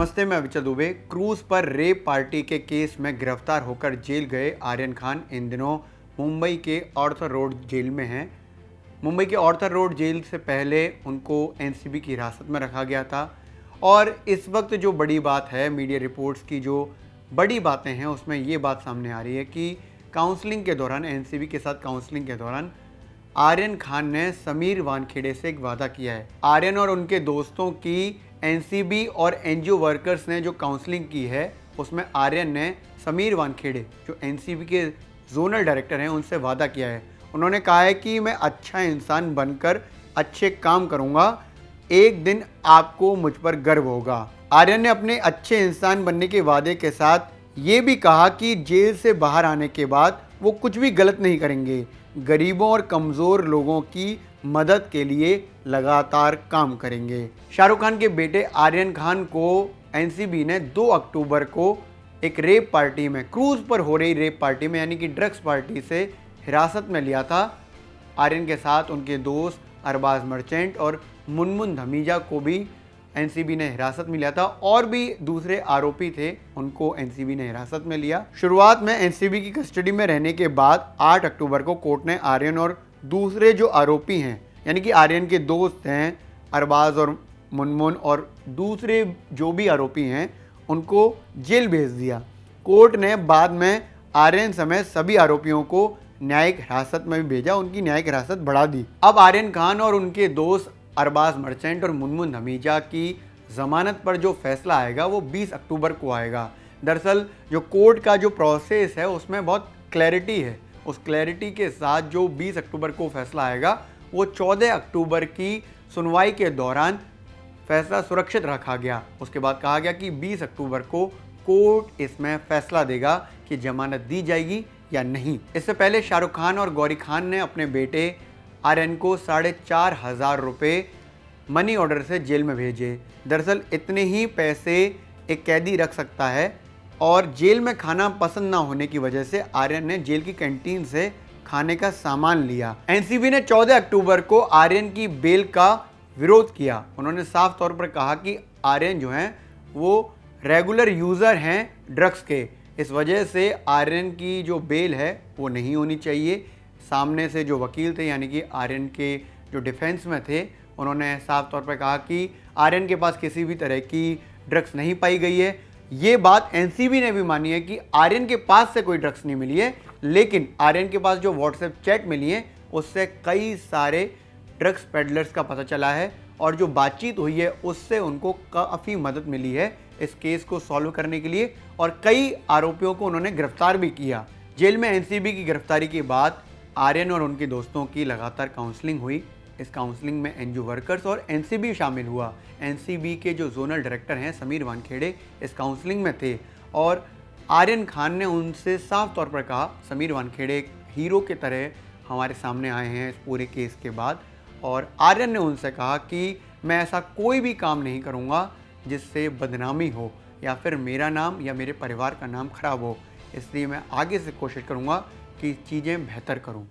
नमस्ते, मैं अविचल दुबे। क्रूज पर रेप पार्टी के केस में गिरफ्तार होकर जेल गए आर्यन खान इन दिनों मुंबई के ऑर्थर रोड जेल में हैं। मुंबई के ऑर्थर रोड जेल से पहले उनको एनसीबी की हिरासत में रखा गया था और इस वक्त जो बड़ी बात है, मीडिया रिपोर्ट्स की जो बड़ी बातें हैं उसमें ये बात सामने आ रही है कि काउंसलिंग के दौरान, एनसीबी के साथ काउंसलिंग के दौरान आर्यन खान ने समीर वानखेड़े से एक वादा किया है। आर्यन और उनके दोस्तों की एनसीबी और एनजीओ वर्कर्स ने जो काउंसलिंग की है उसमें आर्यन ने समीर वानखेड़े जो एनसीबी के जोनल डायरेक्टर हैं उनसे वादा किया है। उन्होंने कहा है कि मैं अच्छा इंसान बनकर अच्छे काम करूंगा, एक दिन आपको मुझ पर गर्व होगा। आर्यन ने अपने अच्छे इंसान बनने के वादे के साथ ये भी कहा कि जेल से बाहर आने के बाद वो कुछ भी गलत नहीं करेंगे, गरीबों और कमज़ोर लोगों की मदद के लिए लगातार काम करेंगे। शाहरुख खान के बेटे आर्यन खान को एनसीबी ने 2 अक्टूबर को एक रेप पार्टी में, क्रूज पर हो रही रेप पार्टी में यानी कि ड्रग्स पार्टी से हिरासत में लिया था। आर्यन के साथ उनके दोस्त अरबाज मर्चेंट और मुनमुन धमीजा को भी एनसीबी ने हिरासत में लिया था और भी दूसरे आरोपी थे, उनको एनसीबी ने हिरासत में लिया। शुरुआत में एनसीबी की कस्टडी में रहने के बाद 8 अक्टूबर को कोर्ट ने आर्यन और दूसरे जो आरोपी हैं यानी कि आर्यन के दोस्त हैं अरबाज और मुनमुन और दूसरे जो भी आरोपी हैं उनको जेल भेज दिया। कोर्ट ने बाद में आर्यन समेत सभी आरोपियों को न्यायिक हिरासत में भी भेजा, उनकी न्यायिक हिरासत बढ़ा दी। अब आर्यन खान और उनके दोस्त अरबाज मर्चेंट और मुनमुन धमीजा की जमानत पर जो फैसला आएगा वो 20 अक्टूबर को आएगा। दरअसल जो कोर्ट का जो प्रोसेस है उसमें बहुत क्लैरिटी है, उस क्लैरिटी के साथ जो 20 अक्टूबर को फैसला आएगा वो 14 अक्टूबर की सुनवाई के दौरान फैसला सुरक्षित रखा गया। उसके बाद कहा गया कि 20 अक्टूबर को कोर्ट इसमें फैसला देगा कि जमानत दी जाएगी या नहीं। इससे पहले शाहरुख खान और गौरी खान ने अपने बेटे आर्यन को 4,500 रुपये मनी ऑर्डर से जेल में भेजे। दरअसल इतने ही पैसे एक कैदी रख सकता है और जेल में खाना पसंद ना होने की वजह से आर्यन ने जेल की कैंटीन से खाने का सामान लिया। एनसीबी ने 14 अक्टूबर को आर्यन की बेल का विरोध किया। उन्होंने साफ तौर पर कहा कि आर्यन जो हैं वो रेगुलर यूज़र हैं ड्रग्स के, इस वजह से आर्यन की जो बेल है वो नहीं होनी चाहिए। सामने से जो वकील थे यानी कि आर्यन के जो डिफेंस में थे उन्होंने साफ तौर पर कहा कि आर्यन के पास किसी भी तरह की ड्रग्स नहीं पाई गई है। ये बात एनसीबी ने भी मानी है कि आर्यन के पास से कोई ड्रग्स नहीं मिली है, लेकिन आर्यन के पास जो व्हाट्सएप चैट मिली है उससे कई सारे ड्रग्स पेडलर्स का पता चला है और जो बातचीत हुई है उससे उनको काफ़ी मदद मिली है इस केस को सॉल्व करने के लिए और कई आरोपियों को उन्होंने गिरफ्तार भी किया। जेल में एनसीबी की गिरफ्तारी के बाद आर्यन और उनके दोस्तों की लगातार काउंसलिंग हुई। इस काउंसलिंग में एनजीओ वर्कर्स और एनसीबी शामिल हुआ। एनसीबी के जो जोनल डायरेक्टर हैं समीर वानखेड़े इस काउंसलिंग में थे और आर्यन खान ने उनसे साफ तौर पर कहा, समीर वानखेड़े एक हीरो की तरह हमारे सामने आए हैं इस पूरे केस के बाद, और आर्यन ने उनसे कहा कि मैं ऐसा कोई भी काम नहीं करूंगा जिससे बदनामी हो या फिर मेरा नाम या मेरे परिवार का नाम खराब हो, इसलिए मैं आगे से कोशिश करूंगा कि चीज़ें बेहतर करूं।